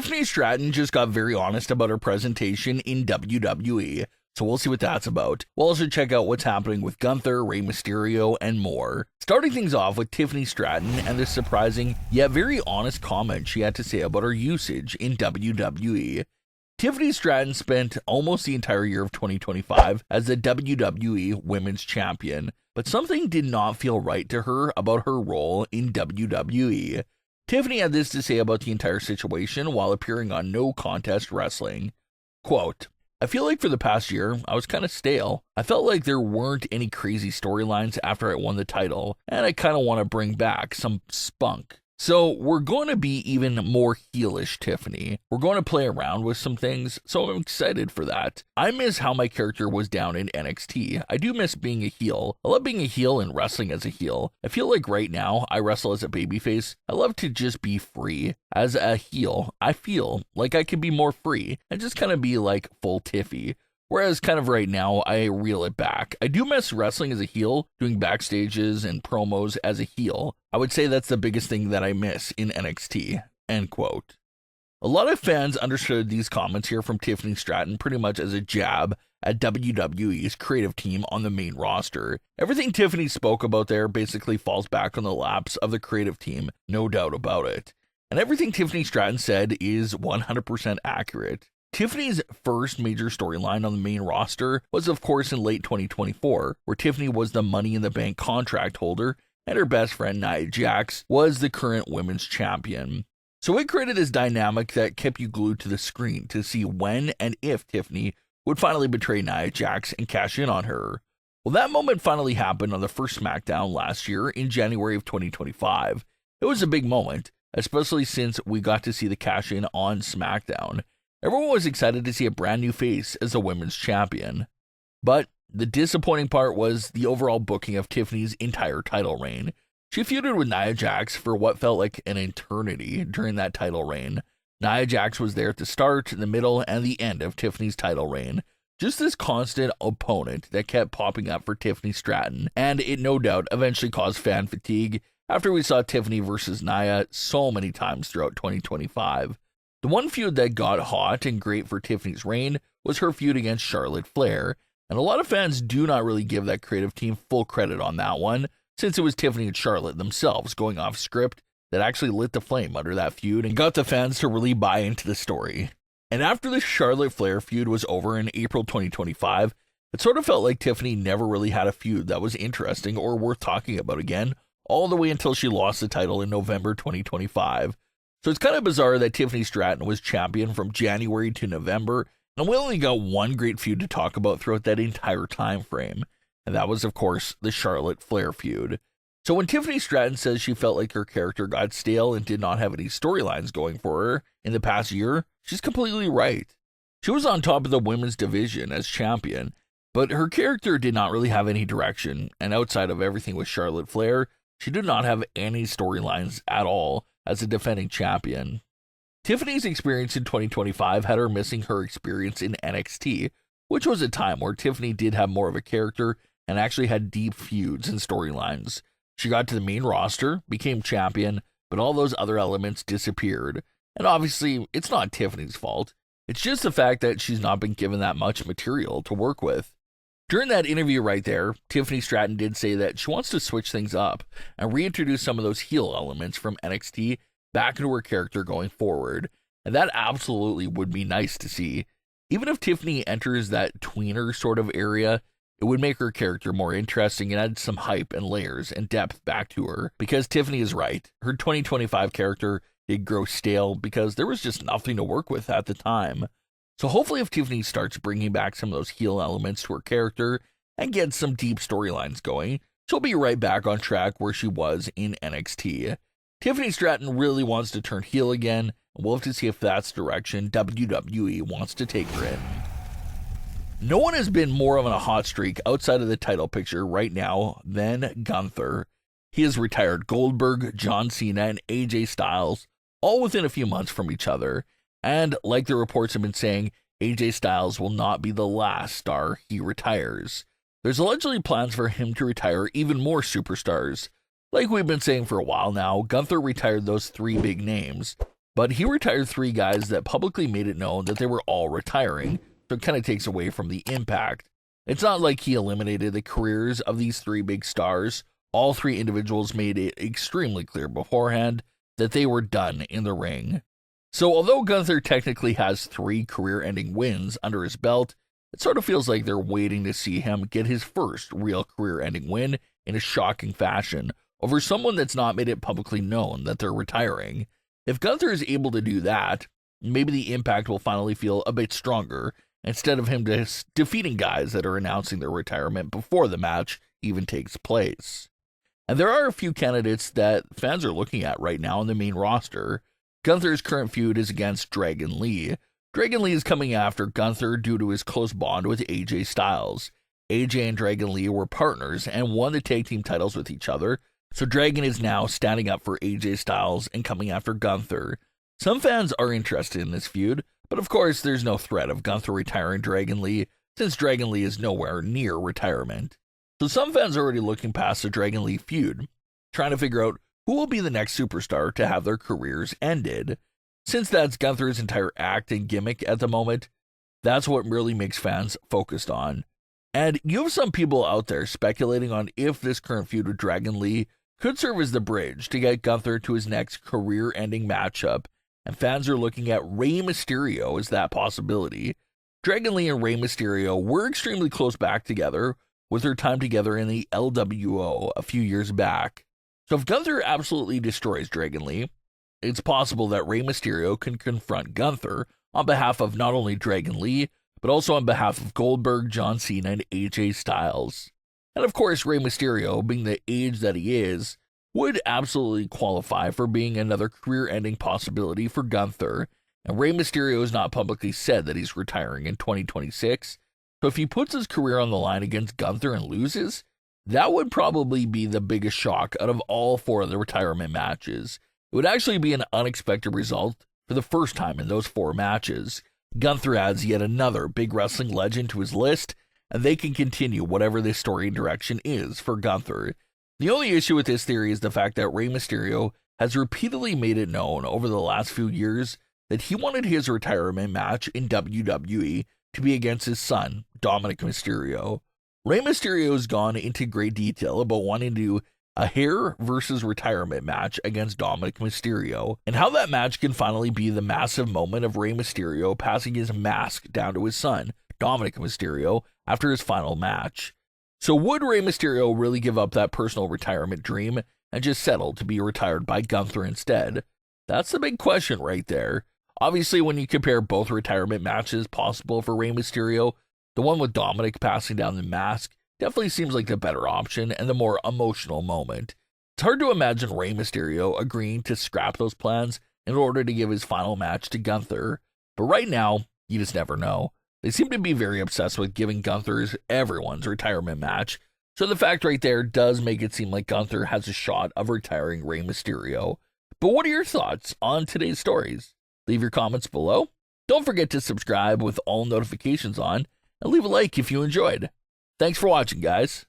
Tiffany Stratton just got very honest about her presentation in WWE, so we'll see what that's about. We'll also check out what's happening with Gunther, Rey Mysterio, and more. Starting things off with Tiffany Stratton and this surprising yet very honest comment she had to say about her usage in WWE. Tiffany Stratton spent almost the entire year of 2025 as the WWE Women's Champion, but something did not feel right to her about her role in WWE. Tiffany had this to say about the entire situation while appearing on No Contest Wrestling. Quote, "I feel like for the past year, I was kind of stale. I felt like there weren't any crazy storylines after I won the title, and I kind of want to bring back some spunk. So we're going to be even more heelish, Tiffany. We're going to play around with some things, so I'm excited for that. I miss how my character was down in NXT. I do miss being a heel. I love being a heel and wrestling as a heel. I feel like right now, I wrestle as a babyface. I love to just be free. As a heel, I feel like I could be more free and just kind of be like full Tiffy. Whereas kind of right now, I reel it back. I do miss wrestling as a heel, doing backstages and promos as a heel. I would say that's the biggest thing that I miss in NXT." End quote. A lot of fans understood these comments here from Tiffany Stratton pretty much as a jab at WWE's creative team on the main roster. Everything Tiffany spoke about there basically falls back on the laps of the creative team, no doubt about it. And everything Tiffany Stratton said is 100% accurate. Tiffany's first major storyline on the main roster was, of course, in late 2024, where Tiffany was the Money in the Bank contract holder, and her best friend, Nia Jax, was the current women's champion. So it created this dynamic that kept you glued to the screen to see when and if Tiffany would finally betray Nia Jax and cash in on her. Well, that moment finally happened on the first Smackdown last year in January of 2025. It was a big moment, especially since we got to see the cash in on Smackdown. Everyone was excited to see a brand new face as a women's champion. But the disappointing part was the overall booking of Tiffany's entire title reign. She feuded with Nia Jax for what felt like an eternity during that title reign. Nia Jax was there at the start, the middle, and the end of Tiffany's title reign. Just this constant opponent that kept popping up for Tiffany Stratton, and it no doubt eventually caused fan fatigue after we saw Tiffany versus Nia so many times throughout 2025. The one feud that got hot and great for Tiffany's reign was her feud against Charlotte Flair, and a lot of fans do not really give that creative team full credit on that one, since it was Tiffany and Charlotte themselves going off script that actually lit the flame under that feud and got the fans to really buy into the story. And after the Charlotte Flair feud was over in April 2025, it sort of felt like Tiffany never really had a feud that was interesting or worth talking about again, all the way until she lost the title in November 2025. So it's kind of bizarre that Tiffany Stratton was champion from January to November, and we only got one great feud to talk about throughout that entire time frame, and that was, of course, the Charlotte Flair feud. So when Tiffany Stratton says she felt like her character got stale and did not have any storylines going for her in the past year, she's completely right. She was on top of the women's division as champion, but her character did not really have any direction, and outside of everything with Charlotte Flair, she did not have any storylines at all as a defending champion. Tiffany's experience in 2025 had her missing her experience in NXT, which was a time where Tiffany did have more of a character and actually had deep feuds and storylines. She got to the main roster, became champion, but all those other elements disappeared. And obviously, it's not Tiffany's fault. It's just the fact that she's not been given that much material to work with. During that interview right there, Tiffany Stratton did say that she wants to switch things up and reintroduce some of those heel elements from NXT back into her character going forward. And that absolutely would be nice to see. Even if Tiffany enters that tweener sort of area, it would make her character more interesting and add some hype and layers and depth back to her. Because Tiffany is right, her 2025 character did grow stale because there was just nothing to work with at the time. So hopefully if Tiffany starts bringing back some of those heel elements to her character and gets some deep storylines going, she'll be right back on track where she was in NXT. Tiffany Stratton really wants to turn heel again, and we'll have to see if that's the direction WWE wants to take her in. No one has been more of a hot streak outside of the title picture right now than Gunther. He has retired Goldberg, John Cena, and AJ Styles, all within a few months from each other. And like the reports have been saying, AJ Styles will not be the last star he retires. There's allegedly plans for him to retire even more superstars. Like we've been saying for a while now, Gunther retired those three big names. But he retired 3 guys that publicly made it known that they were all retiring, so it kind of takes away from the impact. It's not like he eliminated the careers of these 3 big stars. All 3 individuals made it extremely clear beforehand that they were done in the ring. So although Gunther technically has 3 career-ending wins under his belt, it sort of feels like they're waiting to see him get his first real career-ending win in a shocking fashion over someone that's not made it publicly known that they're retiring. If Gunther is able to do that, maybe the impact will finally feel a bit stronger, instead of him just defeating guys that are announcing their retirement before the match even takes place. And there are a few candidates that fans are looking at right now in the main roster. Gunther's current feud is against Dragon Lee. Dragon Lee is coming after Gunther due to his close bond with AJ Styles. AJ and Dragon Lee were partners and won the tag team titles with each other, so Dragon is now standing up for AJ Styles and coming after Gunther. Some fans are interested in this feud, but of course there's no threat of Gunther retiring Dragon Lee, since Dragon Lee is nowhere near retirement. So some fans are already looking past the Dragon Lee feud, trying to figure out who will be the next superstar to have their careers ended. Since that's Gunther's entire act and gimmick at the moment, that's what really makes fans focused on. And you have some people out there speculating on if this current feud with Dragon Lee could serve as the bridge to get Gunther to his next career-ending matchup, and fans are looking at Rey Mysterio as that possibility. Dragon Lee and Rey Mysterio were extremely close back together, with their time together in the LWO a few years back. So if Gunther absolutely destroys Dragon Lee, it's possible that Rey Mysterio can confront Gunther on behalf of not only Dragon Lee, but also on behalf of Goldberg, John Cena, and AJ Styles. And of course, Rey Mysterio, being the age that he is, would absolutely qualify for being another career-ending possibility for Gunther. And Rey Mysterio has not publicly said that he's retiring in 2026, so if he puts his career on the line against Gunther and loses, that would probably be the biggest shock out of all 4 of the retirement matches. It would actually be an unexpected result for the first time in those 4 matches. Gunther adds yet another big wrestling legend to his list, and they can continue whatever this story direction is for Gunther. The only issue with this theory is the fact that Rey Mysterio has repeatedly made it known over the last few years that he wanted his retirement match in WWE to be against his son, Dominic Mysterio. Rey Mysterio has gone into great detail about wanting to do a hair versus retirement match against Dominic Mysterio, and how that match can finally be the massive moment of Rey Mysterio passing his mask down to his son, Dominic Mysterio, after his final match. So would Rey Mysterio really give up that personal retirement dream and just settle to be retired by Gunther instead? That's the big question right there. Obviously, when you compare both retirement matches possible for Rey Mysterio, the one with Dominic passing down the mask definitely seems like the better option and the more emotional moment. It's hard to imagine Rey Mysterio agreeing to scrap those plans in order to give his final match to Gunther, but right now, you just never know. They seem to be very obsessed with giving Gunther's everyone's retirement match, so the fact right there does make it seem like Gunther has a shot of retiring Rey Mysterio. But what are your thoughts on today's stories? Leave your comments below. Don't forget to subscribe with all notifications on, and leave a like if you enjoyed. Thanks for watching, guys.